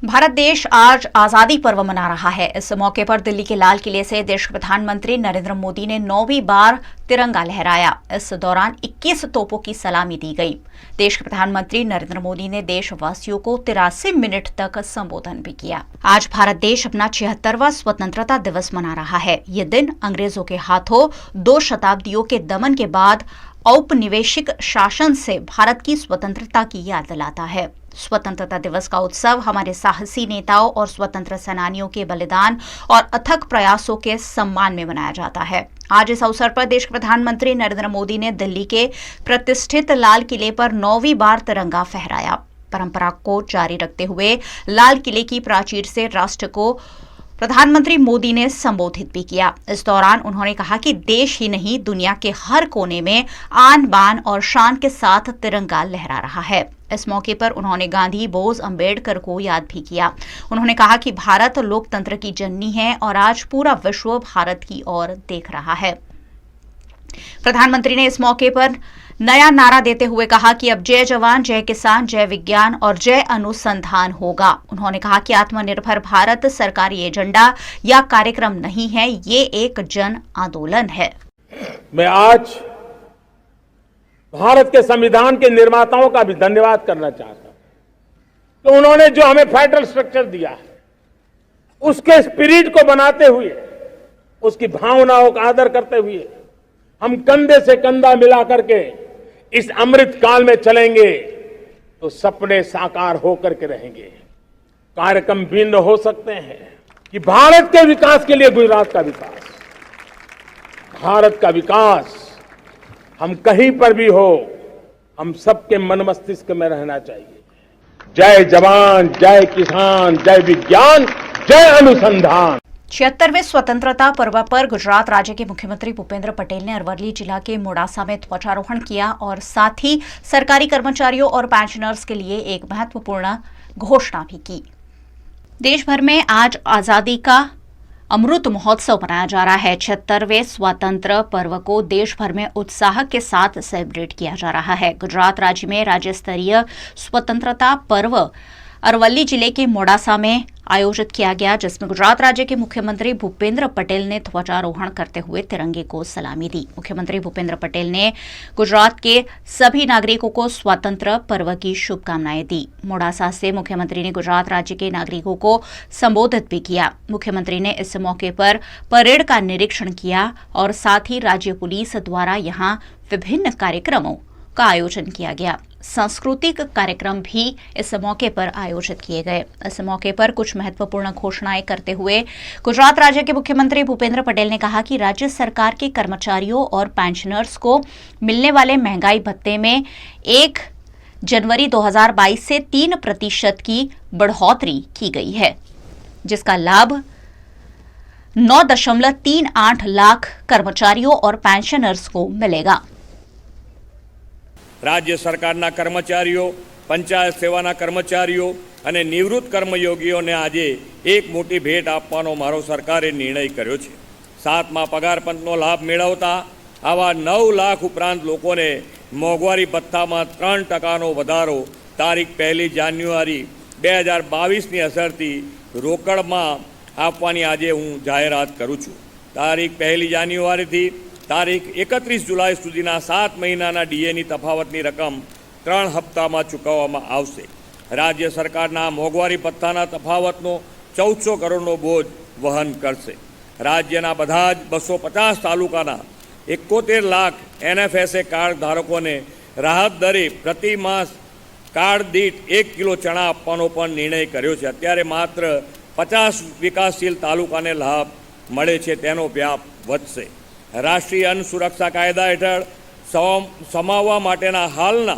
भारत देश आज आजादी पर्व मना रहा है। इस मौके पर दिल्ली के लाल किले से देश के प्रधानमंत्री नरेंद्र मोदी ने 9वीं बार तिरंगा लहराया। इस दौरान 21 तोपों की सलामी दी गई। देश के प्रधानमंत्री नरेंद्र मोदी ने देशवासियों को 83 मिनट तक संबोधन भी किया। आज भारत देश अपना 76वां स्वतंत्रता दिवस मना रहा है। ये दिन अंग्रेजों के हाथों 2 शताब्दियों के दमन के बाद औपनिवेशिक शासन से भारत की स्वतंत्रता की याद दिलाता है। स्वतंत्रता दिवस का उत्सव हमारे साहसी नेताओं और स्वतंत्र सेनानियों के बलिदान और अथक प्रयासों के सम्मान में मनाया जाता है। आज इस अवसर पर देश के प्रधानमंत्री नरेंद्र मोदी ने दिल्ली के प्रतिष्ठित लाल किले पर 9वीं बार तिरंगा फहराया। परंपरा को जारी रखते हुए लाल किले की प्राचीर से राष्ट्र को प्रधानमंत्री मोदी ने संबोधित भी किया। इस दौरान उन्होंने कहा कि देश ही नहीं, दुनिया के हर कोने में आन बान और शान के साथ तिरंगा लहरा रहा है। इस मौके पर उन्होंने गांधी, बोस, अंबेडकर को याद भी किया। उन्होंने कहा कि भारत लोकतंत्र की जननी है और आज पूरा विश्व भारत की ओर देख रहा है। प्रधानमंत्री ने इस मौके पर नया नारा देते हुए कहा कि अब जय जवान, जय किसान, जय विज्ञान और जय अनुसंधान होगा। उन्होंने कहा कि आत्मनिर्भर भारत सरकारी एजेंडा या कार्यक्रम नहीं है, ये एक जन आंदोलन है। मैं आज भारत के संविधान के निर्माताओं का भी धन्यवाद करना चाहता हूं कि उन्होंने जो हमें फेडरल स्ट्रक्चर दिया है, उसके स्पिरिट को बनाते हुए, उसकी भावनाओं का आदर करते हुए हम कंधे से कंधा मिला करके इस अमृत काल में चलेंगे तो सपने साकार होकर के रहेंगे। कार्यक्रम भिन्न हो सकते हैं कि भारत के विकास के लिए गुजरात का विकास, भारत का विकास हम कहीं पर भी हो, हम सबके मन मस्तिष्क में रहना चाहिए। जय जवान, जय किसान, जय विज्ञान, जय अनुसंधान। 76वें स्वतंत्रता पर्व पर गुजरात राज्य के मुख्यमंत्री भूपेंद्र पटेल ने अरवली जिला के मोडासा में ध्वजारोहण किया और साथ ही सरकारी कर्मचारियों और पेंशनर्स के लिए एक महत्वपूर्ण घोषणा भी की। देश भर में आज आजादी का अमृत महोत्सव मनाया जा रहा है। 76वें स्वतंत्र पर्व को देश भर में उत्साह के साथ सेलिब्रेट किया जा रहा है। गुजरात राज्य में राज्य स्तरीय स्वतंत्रता पर्व अरवली जिले के मोडासा में आयोजित किया गया, जिसमें गुजरात राज्य के मुख्यमंत्री भूपेंद्र पटेल ने ध्वजारोहण करते हुए तिरंगे को सलामी दी। मुख्यमंत्री भूपेंद्र पटेल ने गुजरात के सभी नागरिकों को स्वतंत्र पर्व की शुभकामनाएं दी। मोडासा से मुख्यमंत्री ने गुजरात राज्य के नागरिकों को संबोधित भी किया। मुख्यमंत्री ने इस मौके पर परेड का निरीक्षण किया और साथ ही राज्य पुलिस द्वारा यहां विभिन्न कार्यक्रमों का आयोजन किया गया। सांस्कृतिक कार्यक्रम भी इस मौके पर आयोजित किए गए। इस मौके पर कुछ महत्वपूर्ण घोषणाएं करते हुए गुजरात राज्य के मुख्यमंत्री भूपेंद्र पटेल ने कहा कि राज्य सरकार के कर्मचारियों और पेंशनर्स को मिलने वाले महंगाई भत्ते में 1 जनवरी 2022 से 3% की बढ़ोतरी की गई है, जिसका लाभ 9.38 लाख कर्मचारियों और पेंशनर्स को मिलेगा। राज्य सरकारना कर्मचारीओ, पंचायत सेवाना कर्मचारीओ અને નિવૃત્ત કર્મયોગીઓને આજે એક મોટી ભેટ આપવાનો મારો સરકારે નિર્ણય કર્યો છે। 7મા પગાર પંચનો લાભ મેળવતા આવા 9 લાખ ઉપરાંત લોકોને મોંઘવારી ભથ્થામાં 3%નો વધારો તારીખ 1 જાન્યુઆરી 2022ની અસરથી રોકડમાં આપવાની આજે હું જાહેરાત કરું છું। તારીખ 1 જાન્યુઆરીથી તારીખ 31 जुलाई સુધીના 7 મહિનાના ડીએની તફાવતની રકમ 3 હપ્તામાં ચૂકવવામાં આવશે। રાજ્ય સરકારના મોંઘવારી ભથ્થાના તફાવતનો 1400 કરોડનો બોજ વહન કરશે। રાજ્યના બધા જ 250 તાલુકાના 71 લાખ એનએફએસએ કાર્ડ ધારકોને રાહત દરે પ્રતિ માસ કાર્ડ દીઠ 1 કિલો ચણા આપવાનો પણ નિર્ણય કર્યો છે। અત્યારે માત્ર 50 વિકાસશીલ તાલુકાને લાભ મળે છે, તેનો વ્યાપ વધશે। રાષ્ટ્રીય અન્ન સુરક્ષા કાયદા હેઠળ સમાવવા માટેના હાલના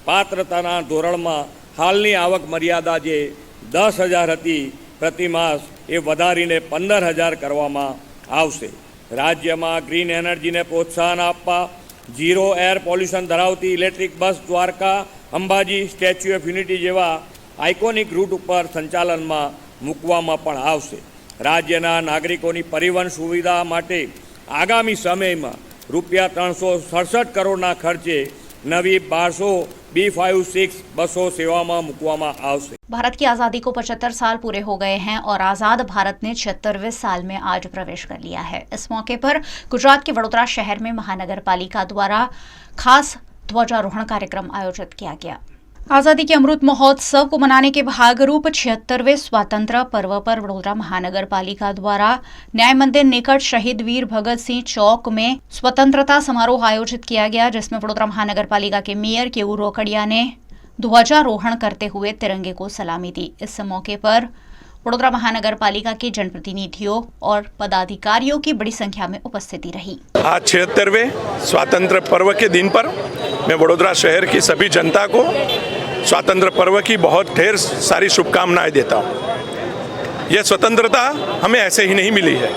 પાત્રતાના ધોરણમાં હાલની આવક મર્યાદા જે 10,000 હતી પ્રતિ માસ એ વધારીને 15,000 કરવામાં આવશે। રાજ્યમાં ગ્રીન એનર્જીને પ્રોત્સાહન આપવા ઝીરો એર પોલ્યુશન ધરાવતી electric bus Dwarka, Ambaji, statue of unity જેવા આઇકોનિક રૂટ ઉપર સંચાલનમાં મૂકવામાં પણ આવશે। રાજ્યના નાગરિકોની પરિવહન સુવિધા માટે આગામી સમયમાં રૂપિયા 367 કરોડના ખર્ચે નવી 1200 B56 બસો સેવામાં મૂકવામાં આવશે। भारत की आज़ादी को 75 साल पूरे हो गए हैं और आज़ाद भारत ने 76वें साल में आज प्रवेश कर लिया है। इस मौके पर गुजरात के वडोदरा शहर में महानगर पालिका द्वारा खास ध्वजारोहण कार्यक्रम आयोजित किया गया। आज़ादी के अमृत महोत्सव को मनाने के भागरूप 76वें स्वतंत्र पर्व पर वडोदरा महानगर पालिका द्वारा न्याय मंदिर निकट शहीद वीर भगत सिंह चौक में स्वतंत्रता समारोह आयोजित किया गया, जिसमें वडोदरा महानगर पालिका के मेयर केयू रोकड़िया ने ध्वजारोहण करते हुए तिरंगे को सलामी दी। इस मौके पर वडोदरा महानगर पालिका के जनप्रतिनिधियों और पदाधिकारियों की बड़ी संख्या में उपस्थिति रही। आज 76वें स्वतंत्र पर्व के दिन पर मैं वडोदरा शहर की सभी जनता को स्वतंत्र पर्व की बहुत ढेर सारी शुभकामनाएं देता हूँ। यह स्वतंत्रता हमें ऐसे ही नहीं मिली है,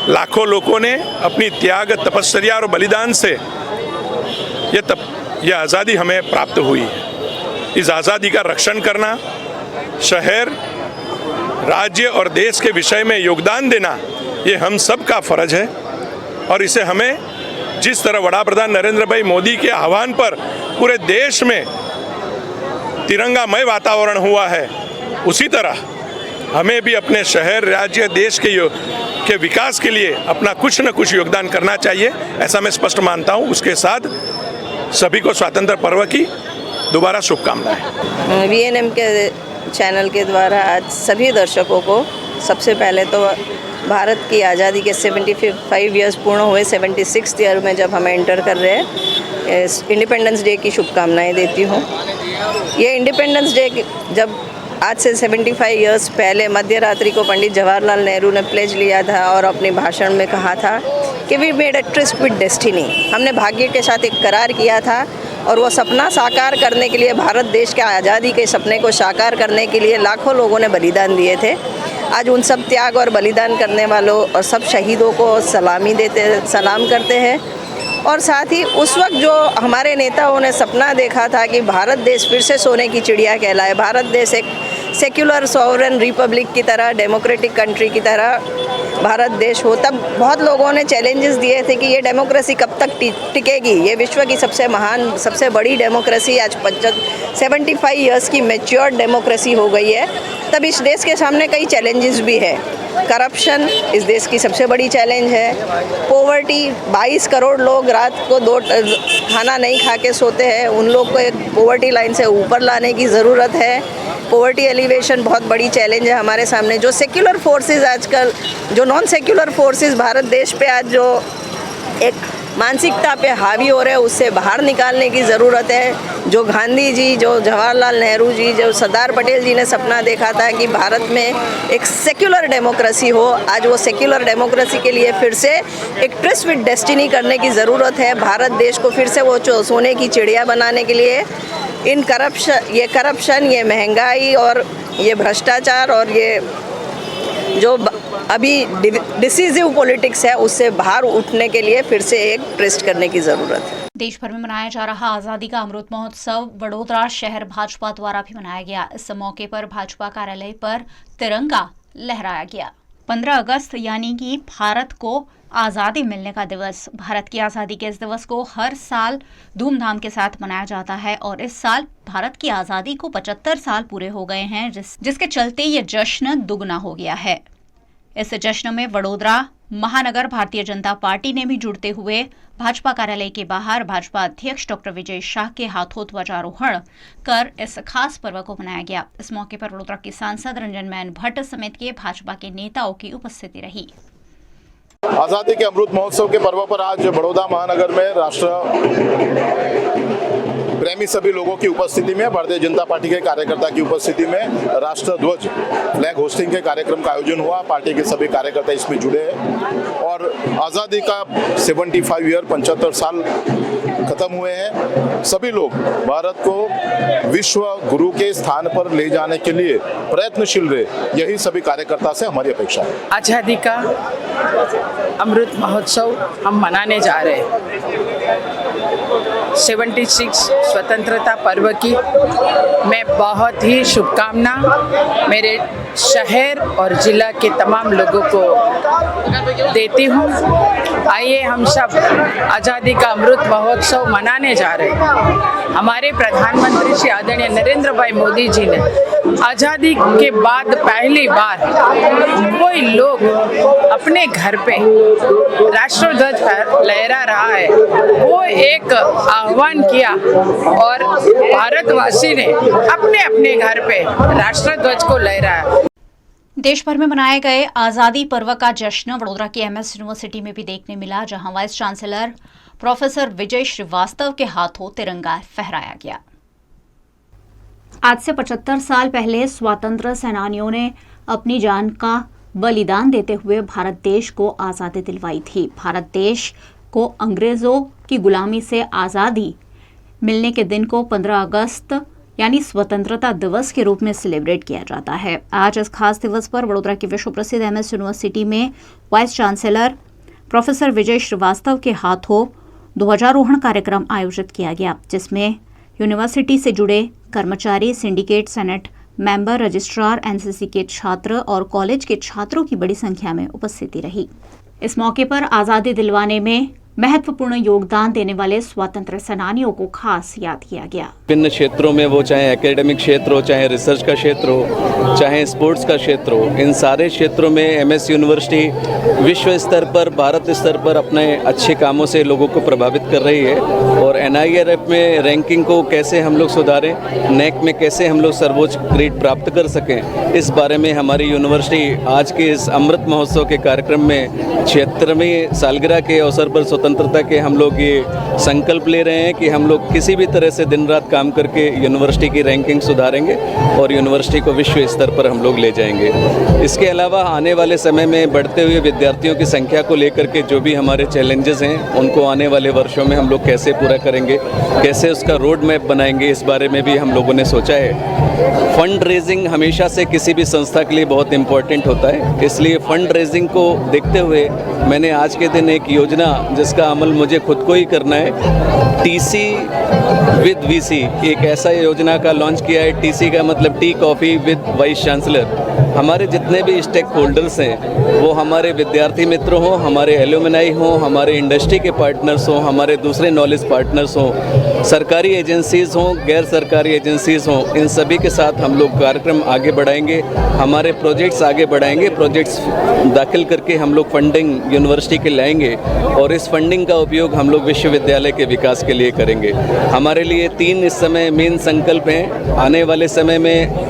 लाखों लोगों ने अपनी त्याग, तपस्या और बलिदान से यह आज़ादी हमें प्राप्त हुई है। इस आज़ादी का रक्षण करना, शहर, राज्य और देश के विषय में योगदान देना, ये हम सब का फर्ज है। और इसे हमें जिस तरह वड़ा प्रधान नरेंद्र भाई मोदी के आह्वान पर पूरे देश में तिरंगामय वातावरण हुआ है, उसी तरह हमें भी अपने शहर, राज्य, देश के विकास के लिए अपना कुछ न कुछ योगदान करना चाहिए, ऐसा मैं स्पष्ट मानता हूँ। उसके साथ सभी को स्वतंत्र पर्व की दोबारा शुभकामनाएं। VNM के चैनल के द्वारा आज सभी दर्शकों को सबसे पहले तो भारत की आज़ादी के 75 ईयर्स पूर्ण हुए 76th ईयर में जब हम एंटर कर रहे हैं, इंडिपेंडेंस डे की शुभकामनाएं देती हूँ। ये इंडिपेंडेंस डे जब आज से 75 ईयर्स पहले मध्य रात्रि को पंडित जवाहरलाल नेहरू ने प्लेज लिया था और अपने भाषण में कहा था कि we made a tryst with destiny, हमने भाग्य के साथ एक करार किया था और वो सपना साकार करने के लिए, भारत देश के आज़ादी के सपने को साकार करने के लिए लाखों लोगों ने बलिदान दिए थे। आज उन सब त्याग और बलिदान करने वालों और सब शहीदों को सलाम करते हैं। और साथ ही उस वक्त जो हमारे नेताओं ने सपना देखा था कि भारत देश फिर से सोने की चिड़िया कहलाए, भारत देश एक सेक्युलर सॉवरेन रिपब्लिक की तरह, डेमोक्रेटिक कंट्री की तरह भारत देश हो, तब बहुत लोगों ने चैलेंजेस दिए थे कि ये डेमोक्रेसी कब तक टिकेगी। ये विश्व की सबसे महान, सबसे बड़ी डेमोक्रेसी आज 75 ईयर्स की मैच्योर्ड डेमोक्रेसी हो गई है। तब इस देश के सामने कई चैलेंजेस भी है। करप्शन इस देश की सबसे बड़ी चैलेंज है। पोवर्टी, 22 करोड़ लोग रात को 2 खाना नहीं खा के सोते हैं, उन लोग को एक पोवर्टी लाइन से ऊपर लाने की ज़रूरत है। पोवर्टी एलिवेशन बहुत बड़ी चैलेंज है हमारे सामने। जो सेक्युलर फोर्सेस आजकल, जो नॉन सेक्युलर फोर्सेस भारत देश पे आज जो एक मानसिकता पे हावी हो रहे हैं, उससे बाहर निकालने की ज़रूरत है। जो गांधी जी, जो जवाहरलाल नेहरू जी, जो सरदार पटेल जी ने सपना देखा था कि भारत में एक सेक्युलर डेमोक्रेसी हो, आज वो सेक्युलर डेमोक्रेसी के लिए फिर से एक ट्रस्ट विद डेस्टिनी करने की ज़रूरत है। भारत देश को फिर से वो सोने की चिड़िया बनाने के लिए करप्शन, ये महंगाई और ये भ्रष्टाचार और ये जो अभी डिसीजिव पॉलिटिक्स है, उससे बाहर उठने के लिए फिर से एक ट्रस्ट करने की ज़रूरत है। देश भर में मनाया जा रहा आज़ादी का अमृत महोत्सव वडोदरा शहर भाजपा द्वारा भी मनाया गया। इस मौके पर भाजपा कार्यालय पर तिरंगा लहराया गया। 15 अगस्त यानी कि भारत को आज़ादी मिलने का दिवस। भारत की आज़ादी के इस दिवस को हर साल धूमधाम के साथ मनाया जाता है और इस साल भारत की आज़ादी को 75 साल पूरे हो गए हैं, जिसके चलते ये जश्न दुगना हो गया है। इस जश्न में वडोदरा महानगर भारतीय जनता पार्टी ने भी जुड़ते हुए भाजपा कार्यालय के बाहर भाजपा अध्यक्ष डॉक्टर विजय शाह के हाथों ध्वजारोहण कर इस खास पर्व को मनाया गया। इस मौके पर वडोदरा के सांसद रंजन मैन भट्ट समेत के भाजपा के नेताओं की उपस्थिति रही। आज़ादी के अमृत महोत्सव के पर्व पर आज बड़ौदा महानगर में राष्ट्र प्रेमी सभी लोगों की उपस्थिति में, भारतीय जनता पार्टी के कार्यकर्ता की उपस्थिति में राष्ट्र ध्वज फ्लैग होस्टिंग के कार्यक्रम का आयोजन हुआ। पार्टी के सभी कार्यकर्ता इसमें जुड़े हैं और आज़ादी का 75 ईयर 75 साल खत्म हुए हैं। सभी लोग भारत को विश्व गुरु के स्थान पर ले जाने के लिए प्रयत्नशील रहे, यही सभी कार्यकर्ता से हमारी अपेक्षा है। आज़ादी का अमृत महोत्सव हम मनाने जा रहे हैं। 76 स्वतंत्रता पर्व की मैं बहुत ही शुभकामना मेरे शहर और ज़िला के तमाम लोगों को देती हूँ। आइए हम सब आज़ादी का अमृत महोत्सव मनाने जा रहे हैं। हमारे प्रधानमंत्री श्री आदरणीय नरेंद्र भाई मोदी जी ने आज़ादी के बाद पहली बार कोई लोग अपने घर पे राष्ट्रध्वज लहरा रहा है, वो एक आह्वान किया और भारतवासी ने अपने अपने घर पे राष्ट्रध्वज को लहराया। देश भर में मनाए गए आज़ादी पर्व का जश्न वडोदरा की एमएस यूनिवर्सिटी में भी देखने मिला, जहां वाइस चांसलर प्रोफेसर विजय श्रीवास्तव के हाथों तिरंगा फहराया गया। आज से 75 साल पहले स्वतंत्र सेनानियों ने अपनी जान का बलिदान देते हुए भारत देश को आज़ादी दिलवाई थी। भारत देश को अंग्रेजों की गुलामी से आज़ादी मिलने के दिन को 15 अगस्त यानी स्वतंत्रता दिवस के रूप में सेलिब्रेट किया जाता है। आज इस खास दिवस पर वडोदरा की विश्व प्रसिद्ध एमएस यूनिवर्सिटी में वाइस चांसलर प्रोफेसर विजय श्रीवास्तव के हाथों ध्वजारोहण कार्यक्रम आयोजित किया गया, जिसमें यूनिवर्सिटी से जुड़े कर्मचारी, syndicate, senate member, registrar, NCC के छात्र और कॉलेज के छात्रों की बड़ी संख्या में उपस्थिति रही। इस मौके पर आज़ादी दिलवाने में महत्वपूर्ण योगदान देने वाले स्वतंत्र सेनानियों को खास याद किया गया। विभिन्न क्षेत्रों में, वो चाहे एकेडमिक क्षेत्र हो, चाहे रिसर्च का क्षेत्र हो, चाहे स्पोर्ट्स का क्षेत्र हो, इन सारे क्षेत्रों में एमएस यूनिवर्सिटी विश्व स्तर पर, भारत स्तर पर अपने अच्छे कामों से लोगों को प्रभावित कर रही है। और एनआईआरएफ में रैंकिंग को कैसे हम लोग सुधारें, नेक में कैसे हम लोग सर्वोच्च ग्रेड प्राप्त कर सकें, इस बारे में हमारी यूनिवर्सिटी आज के इस अमृत महोत्सव के कार्यक्रम में 76वीं सालगिरह के अवसर पर स्वतंत्रता के हम लोग ये संकल्प ले रहे हैं कि हम लोग किसी भी तरह से दिन रात काम करके यूनिवर्सिटी की रैंकिंग सुधारेंगे और यूनिवर्सिटी को विश्व स्तर पर हम लोग ले जाएंगे। इसके अलावा आने वाले समय में बढ़ते हुए विद्यार्थियों की संख्या को लेकर के जो भी हमारे चैलेंजेस हैं, उनको आने वाले वर्षों में हम लोग कैसे पूरा करेंगे, कैसे उसका रोड मैप बनाएंगे, इस बारे में भी हम लोगों ने सोचा है। फंड रेजिंग हमेशा से किसी भी संस्था के लिए बहुत इम्पोर्टेंट होता है, इसलिए फंड रेजिंग को देखते हुए मैंने आज के दिन एक योजना जिसका अमल मुझे खुद को ही करना है, टीसी विद वीसी, एक ऐसा योजना का लॉन्च किया है। टीसी का मतलब tea coffee with vice chancellor. हमारे जितने भी स्टेक होल्डर्स हैं, वो हमारे विद्यार्थी मित्र हों, हमारे एल्यूमिनाई हों, हमारे इंडस्ट्री के पार्टनर्स हों, हमारे दूसरे नॉलेज पार्टनर्स हों, सरकारी एजेंसीज़ हों, गैर सरकारी एजेंसीज़ हों, इन सभी के साथ हम लोग कार्यक्रम आगे बढ़ाएंगे, हमारे प्रोजेक्ट्स आगे बढ़ाएंगे। प्रोजेक्ट्स दाखिल करके हम लोग फंडिंग यूनिवर्सिटी के लाएंगे और इस फंडिंग का उपयोग हम लोग विश्वविद्यालय के विकास के लिए करेंगे। हमारे लिए 3 इस समय मेन संकल्प हैं। आने वाले समय में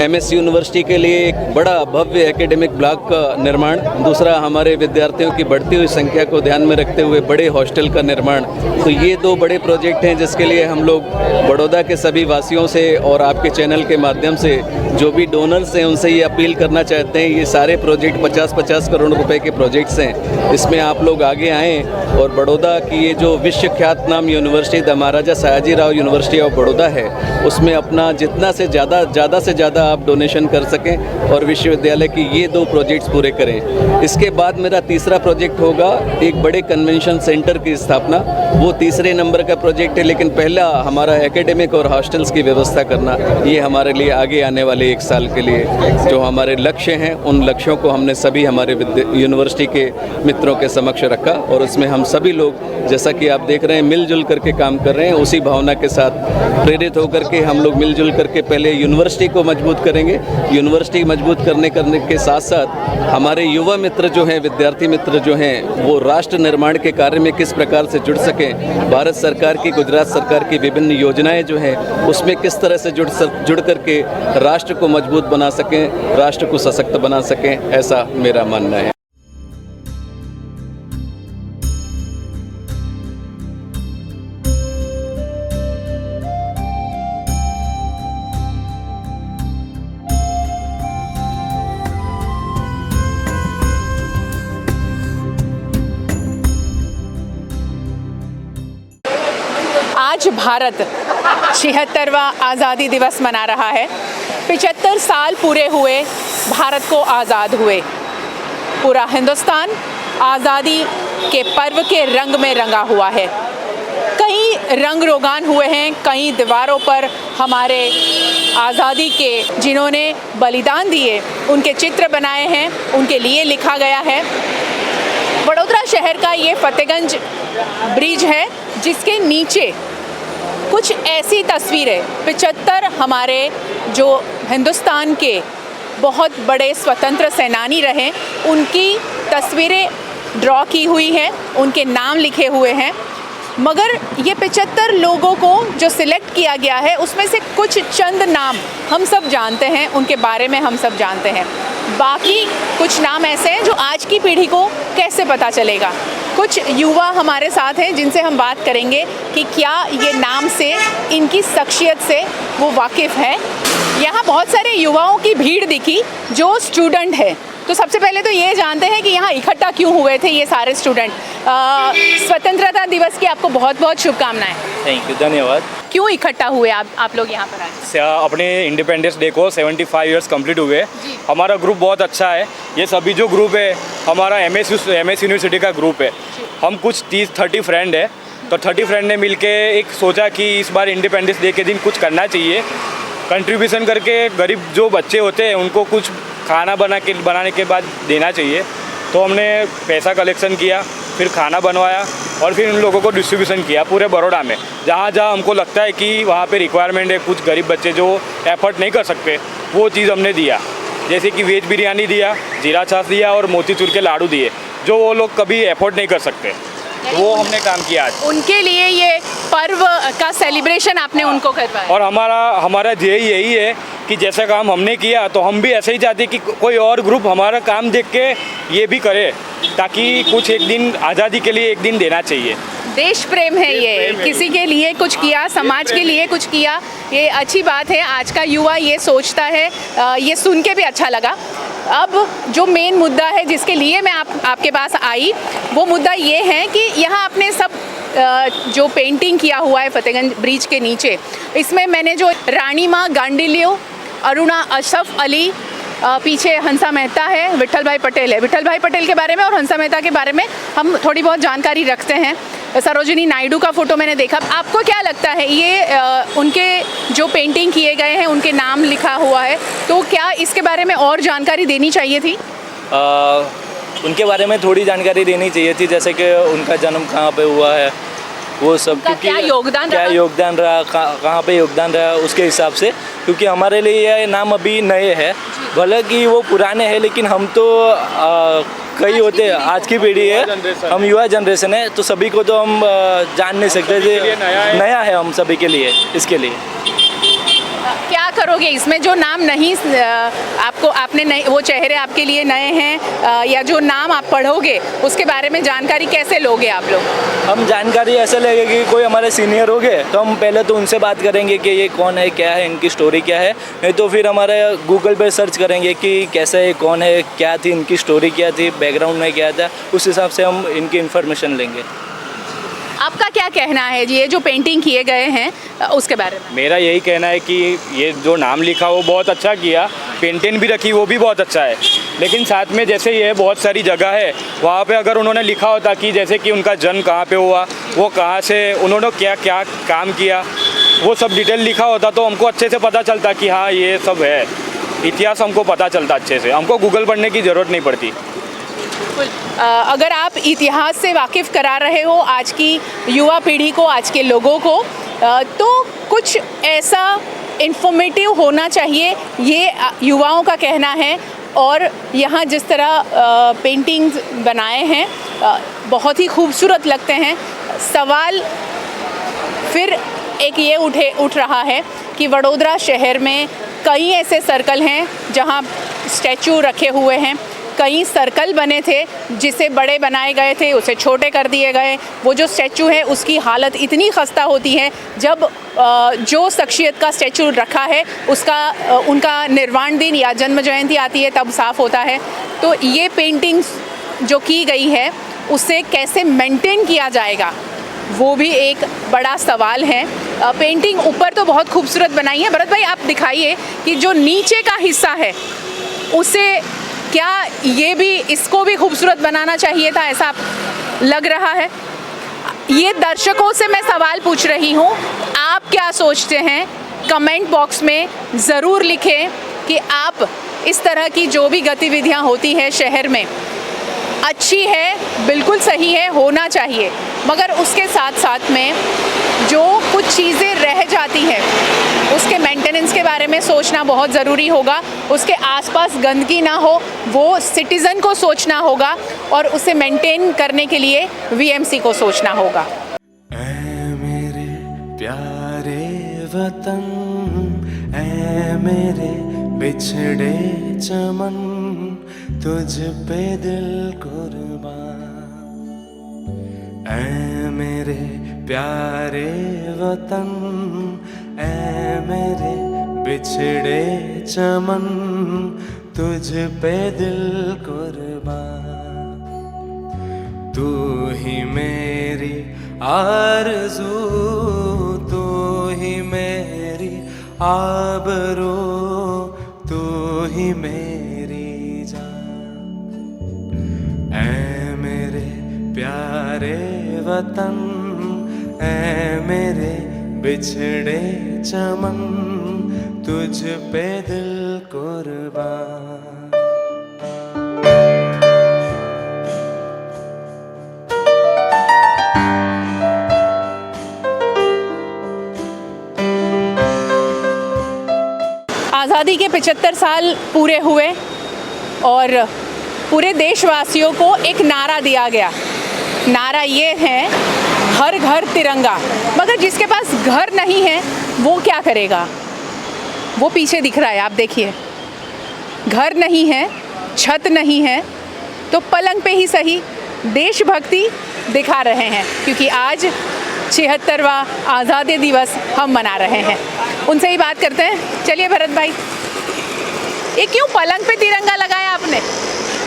एमएस यूनिवर्सिटी के लिए एक बड़ा भव्य एकेडमिक ब्लॉक का निर्माण, दूसरा हमारे विद्यार्थियों की बढ़ती हुई संख्या को ध्यान में रखते हुए बड़े हॉस्टल का निर्माण। तो ये 2 बड़े प्रोजेक्ट हैं जिसके लिए हम लोग बड़ौदा के सभी वासियों से और आपके चैनल के माध्यम से जो भी डोनर्स हैं उनसे ये अपील करना चाहते हैं। ये सारे प्रोजेक्ट 50-50 करोड़ रुपए के प्रोजेक्ट्स हैं, इसमें आप लोग आगे आएँ और बड़ौदा की ये जो विश्वख्यात नाम university the Maharaja Sayajirao university of Baroda है, उसमें अपना जितना से ज़्यादा आप डोनेशन कर सकें और विश्वविद्यालय की ये 2 प्रोजेक्ट्स पूरे करें। इसके बाद मेरा तीसरा प्रोजेक्ट होगा एक बड़े कन्वेंशन सेंटर की स्थापना। वो तीसरे नंबर का प्रोजेक्ट है, लेकिन पहला हमारा एकेडमिक और हॉस्टल्स की व्यवस्था करना, ये हमारे लिए आगे आने वाले 1 साल के लिए जो हमारे लक्ष्य हैं, उन लक्ष्यों को हमने सभी हमारे यूनिवर्सिटी के मित्रों के समक्ष रखा और उसमें हम सभी लोग, जैसा कि आप देख रहे हैं, मिलजुल करके काम कर रहे हैं। उसी भावना के साथ प्रेरित होकर के हम लोग मिलजुल करके पहले यूनिवर्सिटी को मजबूत करेंगे। यूनिवर्सिटी मजबूत करने के साथ साथ हमारे युवा मित्र जो हैं, विद्यार्थी मित्र जो हैं, वो राष्ट्र निर्माण के कार्य में किस प्रकार से जुड़ सकें, भारत सरकार की, गुजरात सरकार की विभिन्न योजनाएं जो हैं उसमें किस तरह से जुड़ करके राष्ट्र को मजबूत बना सकें, राष्ट्र को सशक्त बना सकें, ऐसा मेरा मानना है। आज भारत 76वां आज़ादी दिवस मना रहा है। 75 साल पूरे हुए भारत को आज़ाद हुए। पूरा हिंदुस्तान आज़ादी के पर्व के रंग में रंगा हुआ है। कई रंग रोगान हुए हैं, कई दीवारों पर हमारे आज़ादी के जिन्होंने बलिदान दिए उनके चित्र बनाए हैं, उनके लिए लिखा गया है। वडोदरा शहर का ये फतेहगंज ब्रिज है जिसके नीचे कुछ ऐसी तस्वीरें 75 हमारे जो हिंदुस्तान के बहुत बड़े स्वतंत्र सेनानी रहे उनकी तस्वीरें ड्रॉ की हुई हैं, उनके नाम लिखे हुए हैं। मगर ये 75 लोगों को जो सिलेक्ट किया गया है उसमें से कुछ चंद नाम हम सब जानते हैं, उनके बारे में हम सब जानते हैं। बाकी कुछ नाम ऐसे हैं जो आज की पीढ़ी को कैसे पता चलेगा। कुछ युवा हमारे साथ हैं जिनसे हम बात करेंगे कि क्या ये नाम से, इनकी शख्सियत से वो वाकिफ़ है। यहाँ बहुत सारे युवाओं की भीड़ दिखी जो स्टूडेंट है। तो सबसे पहले तो ये जानते हैं कि यहाँ इकट्ठा क्यों हुए थे ये सारे स्टूडेंट। स्वतंत्रता दिवस की आपको बहुत बहुत शुभकामनाएं। थैंक यू, धन्यवाद। क्यों इकट्ठा हुए आप लोग यहाँ पर आज? अपने इंडिपेंडेंस डे को 75 इयर्स कंप्लीट हुए। हमारा ग्रुप बहुत अच्छा है। ये सभी जो ग्रुप है हमारा एमएस यूनिवर्सिटी का ग्रुप है। हम कुछ 30-30 फ्रेंड है। तो 30 फ्रेंड ने मिलके एक सोचा कि इस बार इंडिपेंडेंस डे के दिन कुछ करना चाहिए, कंट्रीब्यूशन करके गरीब जो बच्चे होते हैं उनको कुछ खाना बनाने के बाद देना चाहिए। तो हमने पैसा कलेक्शन किया, फिर खाना बनवाया और फिर उन लोगों को डिस्ट्रीब्यूशन किया पूरे बड़ौदा में। जहाँ जहाँ हमको लगता है कि वहाँ पे रिक्वायरमेंट है, कुछ गरीब बच्चे जो एफर्ट नहीं कर सकते वो चीज़ हमने दिया। जैसे कि वेज बिरयानी दिया, जीरा छाछ दिया और मोतीचूर के लाडू दिए, जो वो लोग कभी एफर्ट नहीं कर सकते, वो हमने काम किया आज। उनके लिए ये पर्व का सेलिब्रेशन आपने उनको करवाया। और हमारा ध्येय यही है कि जैसा काम हमने किया तो हम भी ऐसे ही चाहते कि कोई और ग्रुप हमारा काम देख के ये भी करे, ताकि कुछ एक दिन आज़ादी के लिए एक दिन देना चाहिए। देश प्रेम है ये, किसी के लिए कुछ किया, समाज के लिए कुछ किया, ये अच्छी बात है। आज का युवा ये सोचता है, ये सुन के भी अच्छा लगा। अब जो मेन मुद्दा है जिसके लिए मैं आपके पास आई, वो मुद्दा ये है कि यहाँ आपने सब जो पेंटिंग किया हुआ है फतेहगंज ब्रिज के नीचे, इसमें मैंने जो रानी माँ गांडिल्यो, अरुणा अशरफ अली, पीछे हंसा मेहता है, विट्ठल भाई पटेल है। विट्ठल भाई पटेल के बारे में और हंसा मेहता के बारे में हम थोड़ी बहुत जानकारी रखते हैं। सरोजिनी नायडू का फ़ोटो मैंने देखा। आपको क्या लगता है ये उनके जो पेंटिंग किए गए हैं उनके नाम लिखा हुआ है, तो क्या इसके बारे में और जानकारी देनी चाहिए थी? उनके बारे में थोड़ी जानकारी देनी चाहिए थी, जैसे कि उनका जन्म कहाँ पे हुआ है, वो सब, क्या योगदान रहा, कहाँ पे योगदान रहा उसके हिसाब से। क्योंकि हमारे लिए ये नाम अभी नए हैं, भले कि वो पुराने हैं, लेकिन हम तो कई होते हैं, आज की पीढ़ी है, हम युवा जनरेशन है, तो सभी को तो हम जान नहीं सकते थे। नया है हम सभी के लिए। इसके लिए क्या करोगे इसमें जो नाम नहीं आपने नए, वो चेहरे आपके लिए नए हैं, या जो नाम आप पढ़ोगे उसके बारे में जानकारी कैसे लोगे आप लोग? हम जानकारी ऐसे लेंगे कि कोई हमारे सीनियर हो गए तो हम पहले तो उनसे बात करेंगे कि ये कौन है, क्या है, इनकी स्टोरी क्या है। नहीं तो फिर हमारे गूगल पे सर्च करेंगे कि कैसा है, कौन है, क्या थी इनकी स्टोरी, क्या थी, बैकग्राउंड में क्या था, उस हिसाब से हम इनकी इन्फॉर्मेशन लेंगे। आपका क्या कहना है ये जो पेंटिंग किए गए हैं उसके बारे में? मेरा यही कहना है कि ये जो नाम लिखा वो बहुत अच्छा किया, पेंटिंग भी रखी वो भी बहुत अच्छा है, लेकिन साथ में जैसे ये बहुत सारी जगह है वहाँ पे अगर उन्होंने लिखा होता कि जैसे कि उनका जन्म कहाँ पे हुआ, वो कहाँ से, उन्होंने क्या क्या काम किया, वो सब डिटेल लिखा होता तो हमको अच्छे से पता चलता कि हाँ ये सब है, इतिहास हमको पता चलता अच्छे से, हमको गूगल पढ़ने की ज़रूरत नहीं पड़ती। अगर आप इतिहास से वाकिफ़ करा रहे हो आज की युवा पीढ़ी को, आज के लोगों को, तो कुछ ऐसा इन्फॉर्मेटिव होना चाहिए, ये युवाओं का कहना है। और यहाँ जिस तरह पेंटिंग्स बनाए हैं बहुत ही खूबसूरत लगते हैं। सवाल फिर एक ये उठ रहा है कि वडोदरा शहर में कई ऐसे सर्कल हैं जहाँ स्टैचू रखे हुए हैं, कई सर्कल बने थे जिसे बड़े बनाए गए थे, उसे छोटे कर दिए गए। वो जो स्टैचू है उसकी हालत इतनी खस्ता होती है, जब जो शख्सियत का स्टैचू रखा है उनका निर्वाण दिन या जन्म जयंती आती है तब साफ़ होता है। तो ये पेंटिंग्स जो की गई है उसे कैसे मेंटेन किया जाएगा वो भी एक बड़ा सवाल है। पेंटिंग ऊपर तो बहुत खूबसूरत बनाई है। भरत भाई आप दिखाइए कि जो नीचे का हिस्सा है उसे क्या ये भी, इसको भी खूबसूरत बनाना चाहिए था, ऐसा लग रहा है। ये दर्शकों से मैं सवाल पूछ रही हूँ, आप क्या सोचते हैं कमेंट बॉक्स में ज़रूर लिखें कि आप इस तरह की जो भी गतिविधियां होती हैं शहर में अच्छी है, बिल्कुल सही है, होना चाहिए, मगर उसके साथ साथ में जो कुछ चीज़ें रह जाती हैं उसके मेंटेनेंस के बारे में सोचना बहुत ज़रूरी होगा। उसके आसपास गंदगी ना हो, वो सिटीज़न को सोचना होगा और उसे मेंटेन करने के लिए वीएमसी को सोचना होगा। ऐ मेरे प्यारे वतन, ऐ मेरे बिछड़े चमन, तुझ पे दिल कुर्बान। ऐ मेरे प्यारे वतन, ऐ मेरे बिछड़े चमन, तुझ पे दिल कुर्बान। तू ही मेरी आरज़ू, तू ही मेरी आबरू, तू ही मेरी जान। ऐ मेरे प्यारे वतन, ऐ मेरे बिछड़े चमन, तुझ पे दिल कुर्बान। आज़ादी के 75 साल पूरे हुए और पूरे देशवासियों को एक नारा दिया गया। नारा ये है, हर घर तिरंगा। मगर जिसके पास घर नहीं है वो क्या करेगा? वो पीछे दिख रहा है, आप देखिए, घर नहीं है, छत नहीं है, तो पलंग पे ही सही देशभक्ति दिखा रहे हैं, क्योंकि आज 76वां आज़ादी दिवस हम मना रहे हैं। उनसे ही बात करते हैं। चलिए भरत भाई, ये क्यों पलंग पे तिरंगा लगाया आपने?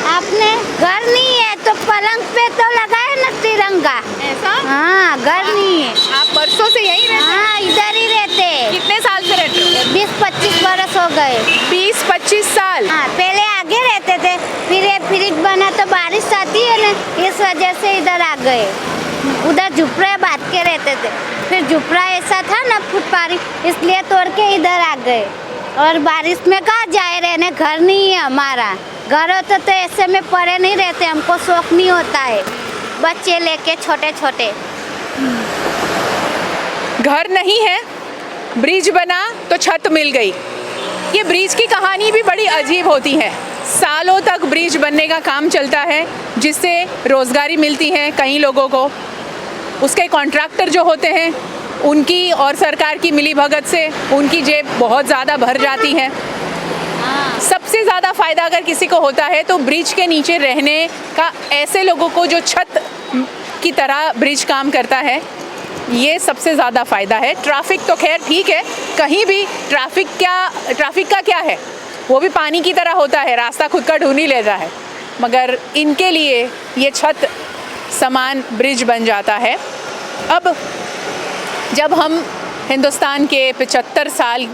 आपने घर नहीं है तो पलंग पे तो लगाए ना तिरंगा। ऐसा? हाँ, घर नहीं है। आप बरसों से यहीं रहते हैं? हाँ, इधर ही रहते हैं। कितने साल से रहते हो? 20-25 बरस हो गए। 20-25 साल? हाँ, पहले आगे रहते थे, फिर ये फ्रिज बना तो बारिश आती है ना, इस वजह से इधर आ गए। उधर झुपड़ा बांध के रहते थे, फिर झुपड़ा ऐसा था ना फुटपारी, इसलिए तोड़ के इधर आ गए। और बारिश में कहाँ जाए रहने, घर नहीं है हमारा। घर होते तो ऐसे में पड़े नहीं रहते, हमको शौक नहीं होता है, बच्चे लेके छोटे छोटे। घर नहीं है, ब्रिज बना तो छत मिल गई। ये ब्रिज की कहानी भी बड़ी अजीब होती है। सालों तक ब्रिज बनने का काम चलता है, जिससे रोज़गारी मिलती है कई लोगों को। उसके कॉन्ट्रैक्टर जो होते हैं उनकी और सरकार की मिलीभगत से उनकी जेब बहुत ज़्यादा भर जाती है। सबसे ज़्यादा फ़ायदा अगर किसी को होता है तो ब्रिज के नीचे रहने का, ऐसे लोगों को जो छत की तरह ब्रिज काम करता है, ये सबसे ज़्यादा फ़ायदा है। ट्रैफिक तो खैर ठीक है, कहीं भी ट्रैफिक का क्या है, वो भी पानी की तरह होता है, रास्ता खुद का ढूंढ ही लेता है। मगर इनके लिए ये छत समान ब्रिज बन जाता है। अब जब हम हिंदुस्तान के 75 साल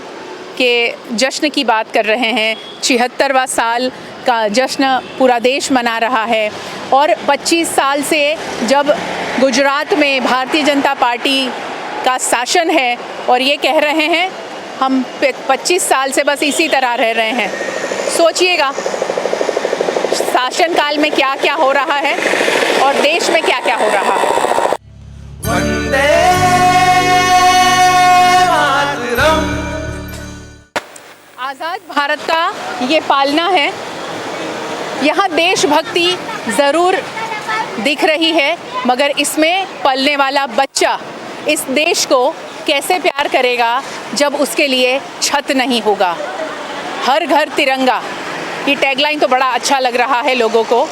के जश्न की बात कर रहे हैं, 76वां साल का जश्न पूरा देश मना रहा है, और 25 साल से जब गुजरात में भारतीय जनता पार्टी का शासन है और ये कह रहे हैं हम 25 साल से बस इसी तरह रह रहे हैं। सोचिएगा शासन काल में क्या क्या हो रहा है और देश में क्या क्या हो रहा है। वंदे मातरम। आज़ाद भारत का ये पालना है। यहाँ देशभक्ति ज़रूर दिख रही है, मगर इसमें पलने वाला बच्चा इस देश को कैसे प्यार करेगा जब उसके लिए छत नहीं होगा। हर घर तिरंगा, ये टैगलाइन तो बड़ा अच्छा लग रहा है लोगों को।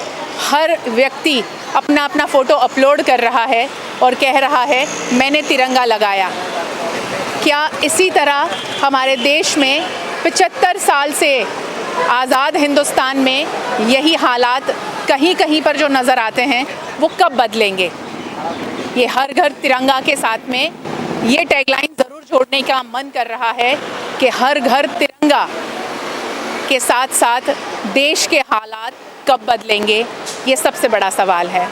हर व्यक्ति अपना अपना फ़ोटो अपलोड कर रहा है और कह रहा है मैंने तिरंगा लगाया। क्या इसी तरह हमारे देश में 75 साल से आज़ाद हिंदुस्तान में यही हालात कहीं कहीं पर जो नज़र आते हैं वो कब बदलेंगे? ये हर घर तिरंगा के साथ में ये टैगलाइन ज़रूर जोड़ने का मन कर रहा है कि हर घर तिरंगा के साथ साथ देश के हालात कब बदलेंगे, ये सबसे बड़ा सवाल है।